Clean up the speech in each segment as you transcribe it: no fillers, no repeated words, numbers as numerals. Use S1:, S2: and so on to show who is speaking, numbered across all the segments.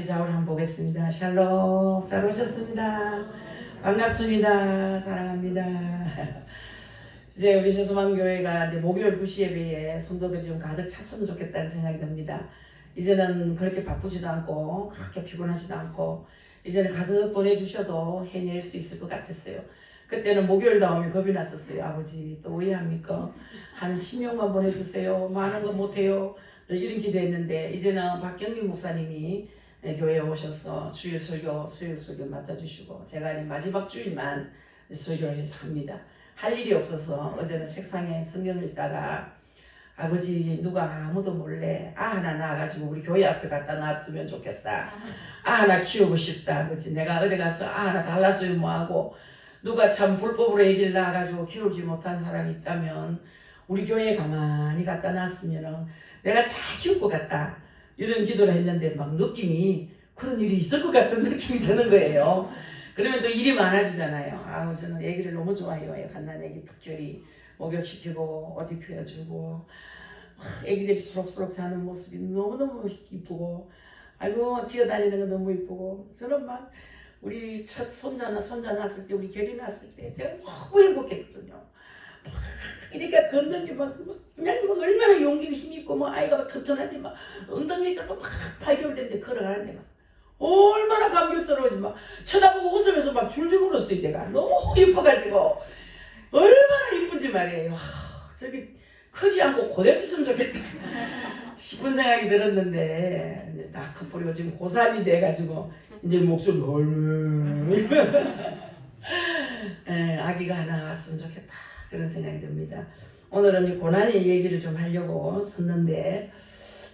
S1: 자울 한번 보겠습니다. 샬롬, 잘 오셨습니다. 반갑습니다. 사랑합니다. 이제 우리 세수만교회가 이제 목요일 2시 예배에 성도들이 좀 가득 찼으면 좋겠다는 생각이 듭니다. 이제는 그렇게 바쁘지도 않고 그렇게 피곤하지도 않고 이제는 가득 보내주셔도 해낼 수 있을 것 같았어요. 그때는 목요일 나오면 겁이 났었어요. 아버지 또 왜 합니까? 한 10명만 보내주세요. 많은 거 못해요. 이런 기도했는데 이제는 박경림 목사님이 교회에 오셔서 주일 설교, 수요일 설교 맡아주시고 제가 마지막 주일만 설교를 해서 합니다. 할 일이 없어서 어제는 책상에 성경을 읽다가 아버지 누가 아무도 몰래 하나 낳아가지고 우리 교회 앞에 갖다 놔두면 좋겠다. 하나 키우고 싶다. 아버지 내가 어디 가서 하나 달라서요 뭐하고 누가 참 불법으로 애기를 낳아가지고 키우지 못한 사람이 있다면 우리 교회에 가만히 갖다 놨으면 내가 잘 키울 것 같다. 이런 기도를 했는데 막 느낌이 그런 일이 있을 것 같은 느낌이 드는 거예요. 그러면 또 일이 많아지잖아요. 아우 저는 애기를 너무 좋아해요. 갓난애기 특별히 목욕시키고 옷 입혀주고 애기들이 소록소록 자는 모습이 너무너무 이쁘고 아이고 뛰어다니는 거 너무 이쁘고 저는 막 우리 첫 손자 낳았을 때 우리 결이 났을 때 제가 너무 행복했거든요. 이렇게 걷는 게 그냥 얼마나 용기가 힘이 있고 아이가 막 튼튼하지 엉덩이가 막 8개월 됐는데 걸어가는데 얼마나 감격스러운지 쳐다보고 웃으면서 줄줄 울었어요. 제가 너무 예뻐가지고 얼마나 이쁜지 말이에요. 저기 크지 않고 그대로 있으면 좋겠다 싶은 생각이 들었는데 다 커플이고 지금 고3이 돼가지고 이제 목소리 아기가 하나 왔으면 좋겠다 그런 생각이 듭니다. 오늘은 고난의 얘기를 좀 하려고 썼는데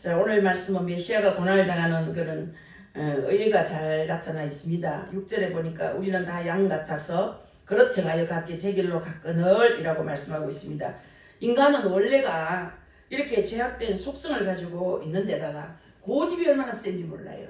S1: 자, 오늘 말씀은 메시아가 고난을 당하는 그런 의의가 잘 나타나 있습니다. 6절에 보니까 우리는 다 양 같아서 그렇듯하여 각기 제 길로 갔거늘 이라고 말씀하고 있습니다. 인간은 원래가 이렇게 제약된 속성을 가지고 있는데다가 고집이 얼마나 센지 몰라요.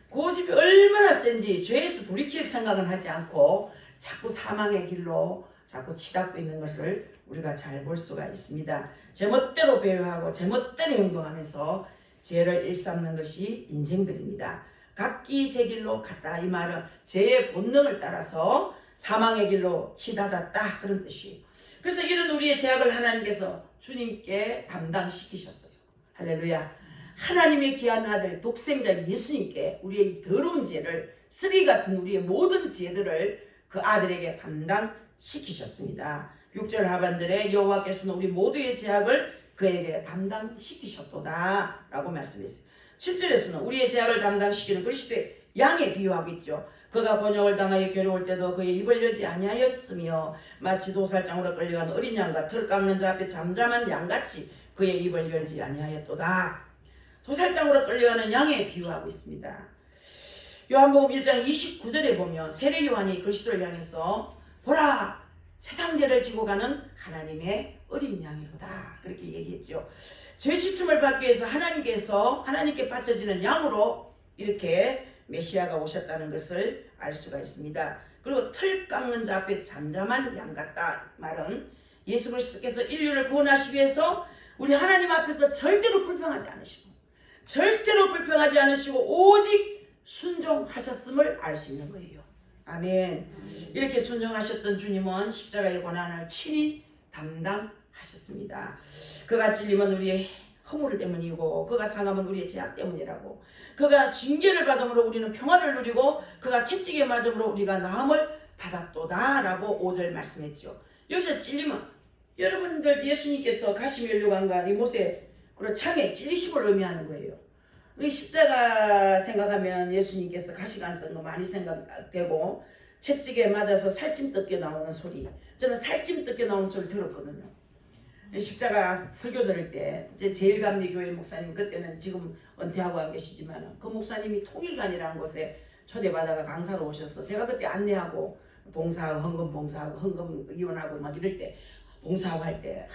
S1: 고집이 얼마나 센지 죄에서 돌이킬 생각은 하지 않고 자꾸 사망의 길로 자꾸 치닫고 있는 것을 우리가 잘 볼 수가 있습니다. 제멋대로 배회하고 제멋대로 행동하면서 죄를 일삼는 것이 인생들입니다. 각기 제 길로 갔다 이 말은 죄의 본능을 따라서 사망의 길로 치닫았다 그런 뜻이에요. 그래서 이런 우리의 죄악을 하나님께서 주님께 담당시키셨어요. 할렐루야. 하나님의 귀한 아들 독생자 예수님께 우리의 더러운 죄를 쓰레기 같은 우리의 모든 죄들을 그 아들에게 담당시키셨습니다. 6절 하반절에 여호와께서는 우리 모두의 죄악을 그에게 담당시키셨도다 라고 말씀했어요. 7절에서는 우리의 죄악을 담당시키는 그리스도의 양에 비유하고 있죠. 그가 번역을 당하여 괴로울 때도 그의 입을 열지 아니하였으며 마치 도살장으로 끌려간 어린 양과 털 깎는 자 앞에 잠잠한 양같이 그의 입을 열지 아니하였도다. 도살장으로 끌려가는 양에 비유하고 있습니다. 요한복음 1장 29절에 보면 세례 요한이 그리스도를 향해서 보라 세상 죄를 지고 가는 하나님의 어린 양이로다 그렇게 얘기했죠. 죄 씻음을 받기 위해서 하나님께 바쳐지는 양으로 이렇게 메시아가 오셨다는 것을 알 수가 있습니다. 그리고 털 깎는 자 앞에 잠잠한 양 같다 말은 예수 그리스도께서 인류를 구원하시기 위해서 우리 하나님 앞에서 절대로 불평하지 않으시고 오직 순종하셨음을 알 수 있는 거예요. 아멘. 이렇게 순종하셨던 주님은 십자가의 고난을 친히 담당하셨습니다. 그가 찔림은 우리의 허물 때문이고 그가 상함은 우리의 죄악 때문이라고 그가 징계를 받음으로 우리는 평화를 누리고 그가 채찍에 맞음으로 우리가 나음을 받았도다 라고 5절 말씀했죠. 여기서 찔림은 여러분들 예수님께서 가시면류관과 이 못에 그리고 창에 찔리심을 의미하는 거예요. 우리 십자가 생각하면 예수님께서 가시관 쓴 거 많이 생각되고 채찍에 맞아서 살찜 뜯겨 나오는 소리 저는 살찜 뜯겨 나오는 소리 들었거든요. 십자가 설교 들을 때 이제 제일감리교회 목사님 그때는 지금 은퇴하고 안 계시지만 그 목사님이 통일관이라는 곳에 초대받아가 강사로 오셔서 제가 그때 안내하고 봉사하고 헌금 봉사하고 헌금 이혼하고 막 이럴 때 봉사하고 할 때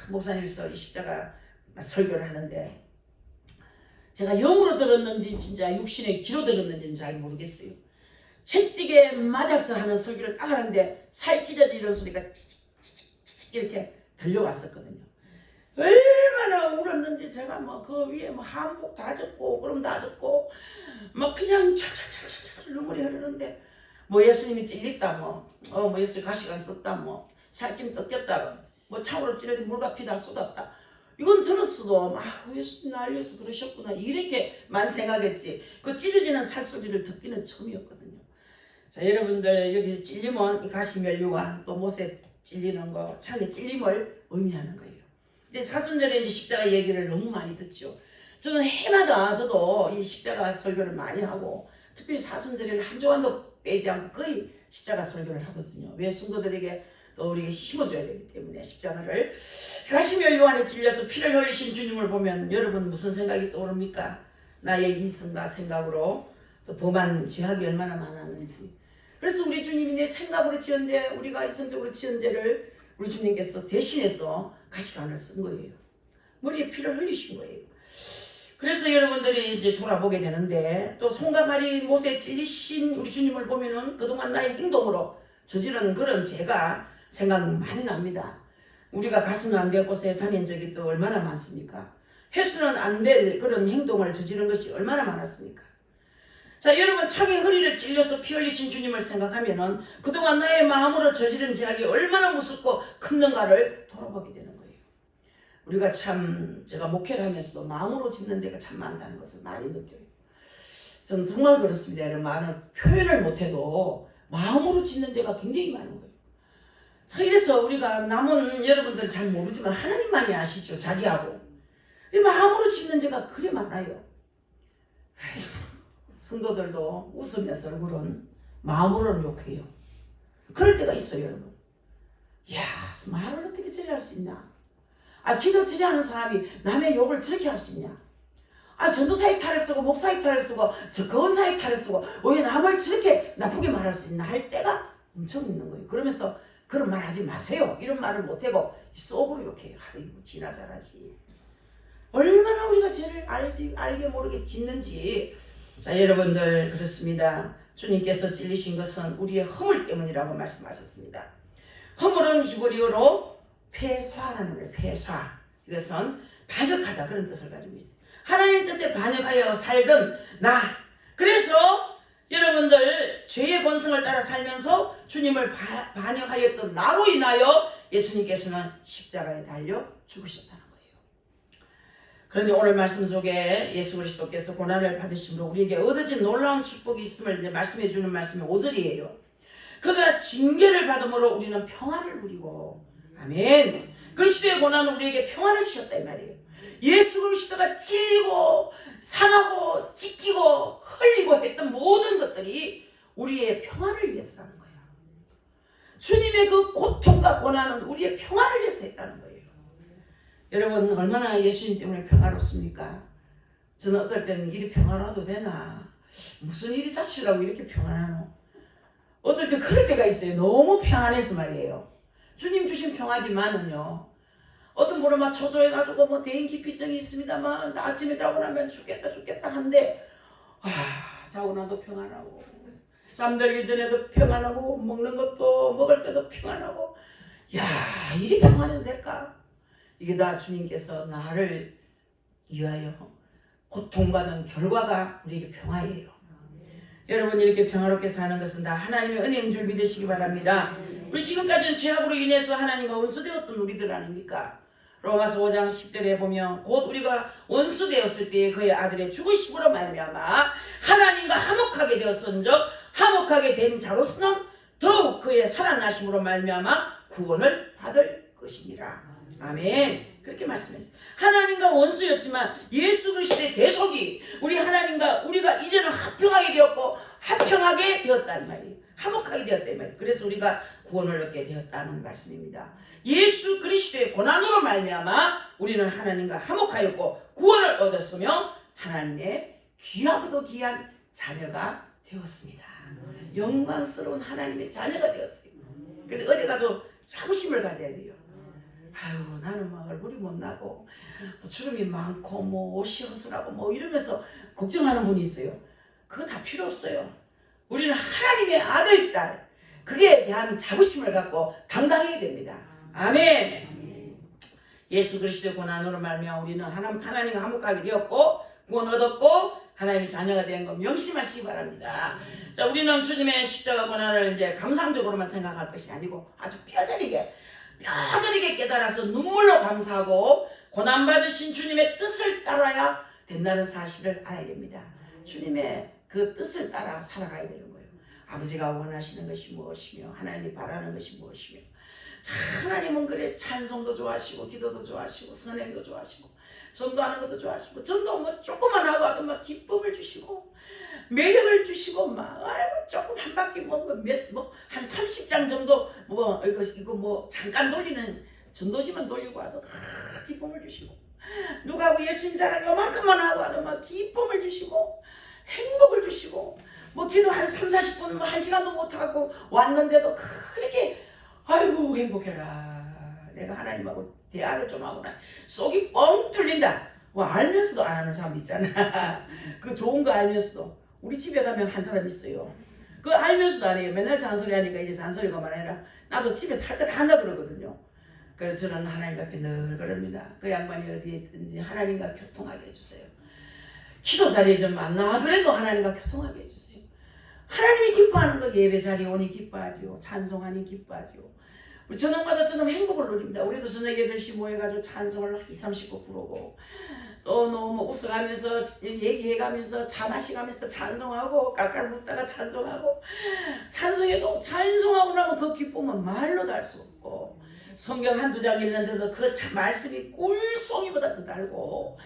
S1: 목사님께서 이 십자가 설교를 하는데 제가 영으로 들었는지 진짜 육신의 귀로 들었는지는 잘 모르겠어요. 채찍에 맞아서 하는 설교를 딱 하는데 살 찢어지는 소리가 이렇게 들려왔었거든요. 얼마나 울었는지 제가 뭐 그 위에 뭐 한복 다 젖고 그럼 다 젖고 막 그냥 철철철철 눈물이 흐르는데 뭐 예수님이 찔렸다 뭐 예수님 가시관 썼다 뭐 살찜 뜯겼다 뭐 창으로 찌르니 물과 피 다 쏟았다. 이건 들었어도 막 예수님 날 위해서 그러셨구나 이렇게만 생각했지 그 찌르지는 살소리를 듣기는 처음이었거든요. 자, 여러분들 여기서 찔리면 이 가시면류관 또 못에 찔리는 거 창에 찔림을 의미하는 거예요. 이제 사순절에 이제 십자가 얘기를 너무 많이 듣죠. 저는 해마다 저도 이 십자가 설교를 많이 하고 특별히 사순절에는 한 조간도 빼지 않고 거의 십자가 설교를 하거든요. 왜 성도들에게 또 우리에게 심어줘야 되기 때문에 십자가를. 가시면류관에 찔려서 피를 흘리신 주님을 보면 여러분 무슨 생각이 떠오릅니까? 나의 이성과 생각으로 또 범한 죄악이 얼마나 많았는지. 그래서 우리 주님이 내 생각으로 지은 죄, 우리가 이성적으로 지은 죄를 우리 주님께서 대신해서 가시관을 쓴 거예요. 머리에 피를 흘리신 거예요. 그래서 여러분들이 이제 돌아보게 되는데 또 손과 발이 못에 찔리신 우리 주님을 보면은 그동안 나의 행동으로 저지른 그런 죄가 생각 많이 납니다. 우리가 가서는 안 될 곳에 다닌 적이 또 얼마나 많습니까? 해서는 안 될 그런 행동을 저지른 것이 얼마나 많았습니까? 자, 여러분 창에 허리를 찔려서 피 흘리신 주님을 생각하면은 그동안 나의 마음으로 저지른 죄악이 얼마나 무섭고 큰는가를 돌아보게 되는 거예요. 우리가 참 제가 목회를 하면서도 마음으로 짓는 죄가 참 많다는 것을 많이 느껴요. 저는 정말 그렇습니다. 여러분 많은 표현을 못해도 마음으로 짓는 죄가 굉장히 많은 거예요. 자, 이래서 우리가 남은 여러분들 잘 모르지만 하나님만이 아시죠. 자기하고 이 마음으로 짓는 죄가 그리 많아요. 성도들도 웃으면서 얼굴은 마음으로는 욕해요. 그럴 때가 있어요, 여러분. 이야, 말을 어떻게 저리 할 수 있냐? 기도 저리 하는 사람이 남의 욕을 저렇게 할 수 있냐? 전도사의 탈을 쓰고 목사의 탈을 쓰고 저 거원사의 탈을 쓰고 왜 남을 저렇게 나쁘게 말할 수 있나 할 때가 엄청 있는 거예요. 그러면서 그런 말 하지 마세요. 이런 말을 못하고 속으로 욕해요. 아이고 지나 잘하지. 얼마나 우리가 죄를 알게 모르게 짓는지. 자, 여러분들 그렇습니다. 주님께서 찔리신 것은 우리의 허물 때문이라고 말씀하셨습니다. 허물은 히브리어로 폐좌라는 거예요. 폐좌. 이것은 반역하다 그런 뜻을 가지고 있어요. 하나님 뜻에 반역하여 살던 나. 그래서 여러분들 죄의 본성을 따라 살면서 주님을 반역하였던 나로 인하여 예수님께서는 십자가에 달려 죽으셨다는 거예요. 그런데 오늘 말씀 속에 예수 그리스도께서 고난을 받으심으로 우리에게 얻어진 놀라운 축복이 있음을 이제 말씀해 주는 말씀이 5절이에요. 그가 징계를 받음으로 우리는 평화를 누리고, 아멘. 그리스도의 고난은 우리에게 평화를 주셨다 이 말이에요. 예수 그리스도가 찔리고 상하고 찢기고 흘리고 했던 모든 것들이 우리의 평화를 위해서라는 거예요. 주님의 그 고통과 고난은 우리의 평화를 위해서 했다는 거예요. 여러분 얼마나 예수님 때문에 평화롭습니까? 저는 어떨 때는 일이 평안해도 되나? 무슨 일이 닥치라고 이렇게 평안하노? 어떨 때 그럴 때가 있어요. 너무 평안해서 말이에요. 주님 주신 평화지만은요. 어떤 분은 막 초조해가지고 뭐 대인기피증이 있습니다만 아침에 자고 나면 죽겠다 한데 자고 나도 평안하고 잠들기 전에도 평안하고 먹는 것도 먹을 때도 평안하고 야 이리 평안해도 될까? 이게 다 주님께서 나를 위하여 고통받는 결과가 우리에게 평화예요. 여러분 이렇게 평화롭게 사는 것은 다 하나님의 은혜인 줄 믿으시기 바랍니다. 우리 지금까지는 죄악으로 인해서 하나님과 원수되었던 우리들 아닙니까? 로마서 5장 10절에 보면 곧 우리가 원수되었을 때에 그의 아들의 죽으심으로 말미암아 하나님과 화목하게 되었은즉 화목하게 된 자로서는 더욱 그의 살아나심으로 말미암아 구원을 받을 것이니라. 아멘. 그렇게 말씀했어요. 하나님과 원수였지만 예수 그리스도의 대속이 우리 하나님과 우리가 이제는 화평하게 되었고 화평하게 되었다 이 말이에요. 화목하게 되었다 이 말이에요. 그래서 우리가 구원을 얻게 되었다는 말씀입니다. 예수 그리스도의 고난으로 말미암아 우리는 하나님과 화목하였고 구원을 얻었으며 하나님의 귀하고도 귀한 자녀가 되었습니다. 영광스러운 하나님의 자녀가 되었어요. 그래서 어디 가도 자부심을 가져야 돼요. 아유 나는 막 얼굴이 못나고 뭐 주름이 많고 뭐 옷이 허술하고 뭐 이러면서 걱정하는 분이 있어요. 그거 다 필요 없어요. 우리는 하나님의 아들, 딸 그에 대한 자부심을 갖고 당당해야 됩니다. 아멘. 예수 그리스도의 고난으로 말미암아 우리는 하나님과 화목하게 되었고 구원 얻었고 하나님의 자녀가 된 거 명심하시기 바랍니다. 자, 우리는 주님의 십자가 고난을 이제 감상적으로만 생각할 것이 아니고 아주 뼈저리게 깨달아서 눈물로 감사하고 고난받으신 주님의 뜻을 따라야 된다는 사실을 알아야 됩니다. 주님의 그 뜻을 따라 살아가야 되는 거예요. 아버지가 원하시는 것이 무엇이며 하나님이 바라는 것이 무엇이며. 하나님은 그래 찬송도 좋아하시고 기도도 좋아하시고 선행도 좋아하시고 전도하는 것도 좋아하시고 전도 뭐 조금만 하고 와도 막 기쁨을 주시고 매력을 주시고 막 아이고 조금 한 바퀴 한 30장 정도 이거 뭐 잠깐 돌리는 전도지만 돌리고 와도 기쁨을 주시고 누가 예수님 자랑 요만큼만 하고 와도 막 기쁨을 주시고 행복을 주시고 뭐 기도 한 3, 40분 뭐 1시간도 못하고 왔는데도 그렇게 아이고 행복해라. 내가 하나님하고 대화를 좀 하구나. 속이 뻥 뚫린다. 뭐 알면서도 안 하는 사람 있잖아. 그 좋은 거 알면서도. 우리 집에 가면 한 사람 있어요. 그거 알면서도 안 해요. 맨날 잔소리 하니까 이제 잔소리 그만해라. 나도 집에 살 때 다 한다 그러거든요. 그래서 저는 하나님 앞에 늘 그럽니다. 그 양반이 어디에 있든지 하나님과 교통하게 해주세요. 기도 자리에 좀 안 나와더라도 하나님과 교통하게 해주세요. 하나님이 기뻐하는 거 예배 자리에 오니 기뻐하지요. 찬송하니 기뻐하지요. 우리 저녁마다 저녁 행복을 누립니다. 우리도 저녁 8시 모여가지고 찬송을 20, 30곡 부르고 또 너무 웃어가면서 얘기해가면서 차 마시가면서 찬송하고 깔깔 묻다가 찬송하고 찬송해도 찬송하고 나면 그 기쁨은 말로도 할 수 없고 성경 한두 장 읽는데도 그 말씀이 꿀송이보다 더 달고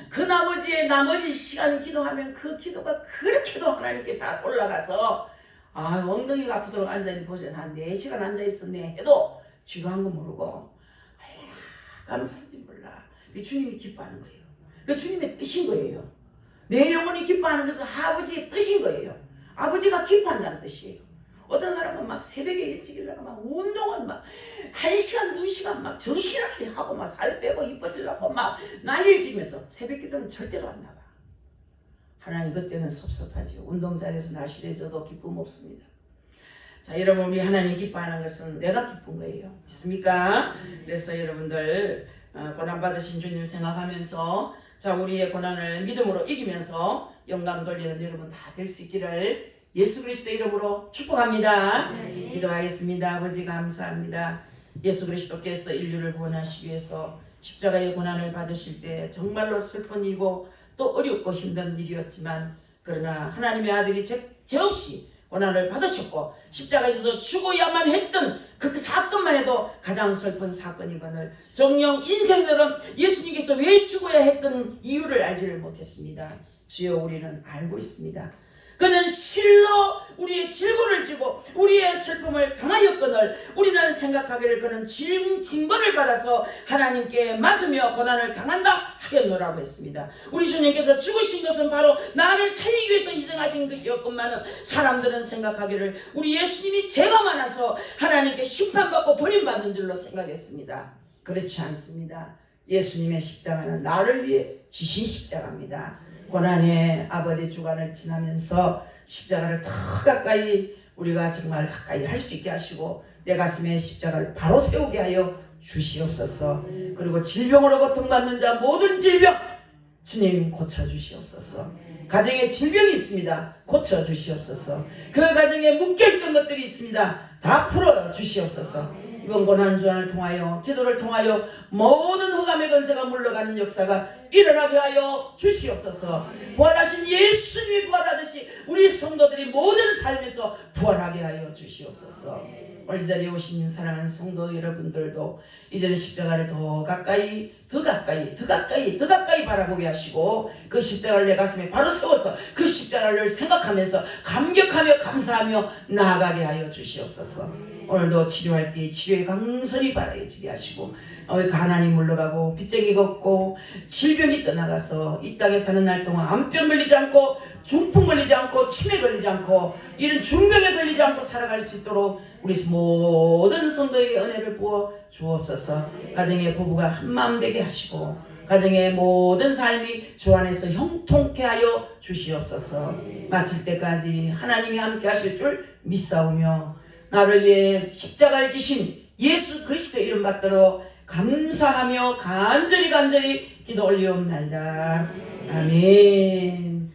S1: 그 나머지 시간 기도하면 그 기도가 그렇게도 하나님께 잘 올라가서 엉덩이가 아프도록 앉아있는 보세요. 한 4시간 앉아있었네 해도 지루한 거 모르고 감사한지 몰라. 주님이 기뻐하는 거예요. 그 주님의 뜻인 거예요. 내 영혼이 기뻐하는 것은 아버지의 뜻인 거예요. 아버지가 기뻐한다는 뜻이에요. 어떤 사람은 막 새벽에 일찍 일어나고 막 운동은 막 1시간 2시간 막 정신없이 하고 막 살 빼고 이뻐지려고 막 난리를 치면서 새벽 기도는 절대로 안 나가. 하나님 그때는 섭섭하지요. 운동 잘해서 날씬해져도 기쁨 없습니다. 자, 여러분 우리 하나님 기뻐하는 것은 내가 기쁜 거예요. 있습니까? 그래서 여러분들 고난받으신 주님 생각하면서 자 우리의 고난을 믿음으로 이기면서 영광 돌리는 여러분 다 될 수 있기를 예수 그리스도 이름으로 축복합니다. 기도하겠습니다. 아버지 감사합니다. 예수 그리스도께서 인류를 구원하시기 위해서 십자가의 고난을 받으실 때 정말로 슬픈 일이고 또 어렵고 힘든 일이었지만 그러나 하나님의 아들이 죄 없이 고난을 받으셨고 십자가에서 죽어야만 했던 그 사건만 해도 가장 슬픈 사건이거늘 정녕 인생들은 예수님께서 왜 죽어야 했던 이유를 알지를 못했습니다. 주여 우리는 알고 있습니다. 그는 실로 우리의 질고를 지고 우리의 슬픔을 당하였거늘 우리는 생각하기를 그는 징벌을 받아서 하나님께 맞으며 고난을 당한다 하였노라고 했습니다. 우리 주님께서 죽으신 것은 바로 나를 살리기 위해서 희생하신 것이었건만은 사람들은 생각하기를 우리 예수님이 죄가 많아서 하나님께 심판받고 버림받은 줄로 생각했습니다. 그렇지 않습니다. 예수님의 십자가는 나를 위해 지신 십자가입니다. 고난의 아버지 주관을 지나면서 십자가를 더 가까이 우리가 정말 가까이 할 수 있게 하시고 내 가슴에 십자가를 바로 세우게 하여 주시옵소서. 그리고 질병으로 고통받는 자 모든 질병 주님 고쳐주시옵소서. 가정에 질병이 있습니다. 고쳐주시옵소서. 그 가정에 묶여있던 것들이 있습니다. 다 풀어주시옵소서. 이번 고난주간을 통하여 기도를 통하여 모든 흑암의 권세가 물러가는 역사가 일어나게 하여 주시옵소서. 부활하신 예수님이 부활하듯이 우리 성도들이 모든 삶에서 부활하게 하여 주시옵소서. 오늘 이 자리에 오신 사랑하는 성도 여러분들도 이제는 십자가를 더 가까이 바라보게 하시고 그 십자가를 내 가슴에 바로 세워서 그 십자가를 생각하면서 감격하며 감사하며 나아가게 하여 주시옵소서. 오늘도 치료할 때 치료에 강선히 바라지게 하시고 가난이 물러가고 빚쟁이 걷고 질병이 떠나가서 이 땅에 사는 날 동안 암병 걸리지 않고 중풍 걸리지 않고 치매 걸리지 않고 이런 중병에 걸리지 않고 살아갈 수 있도록 우리 모든 성도에게 은혜를 부어 주옵소서. 가정의 부부가 한마음 되게 하시고 가정의 모든 삶이 주 안에서 형통케 하여 주시옵소서. 마칠 때까지 하나님이 함께 하실 줄 믿사오며 나를 위해 십자가를 지신 예수 그리스도 이름 받들어 감사하며 간절히 기도 올리옵나이다. 아멘.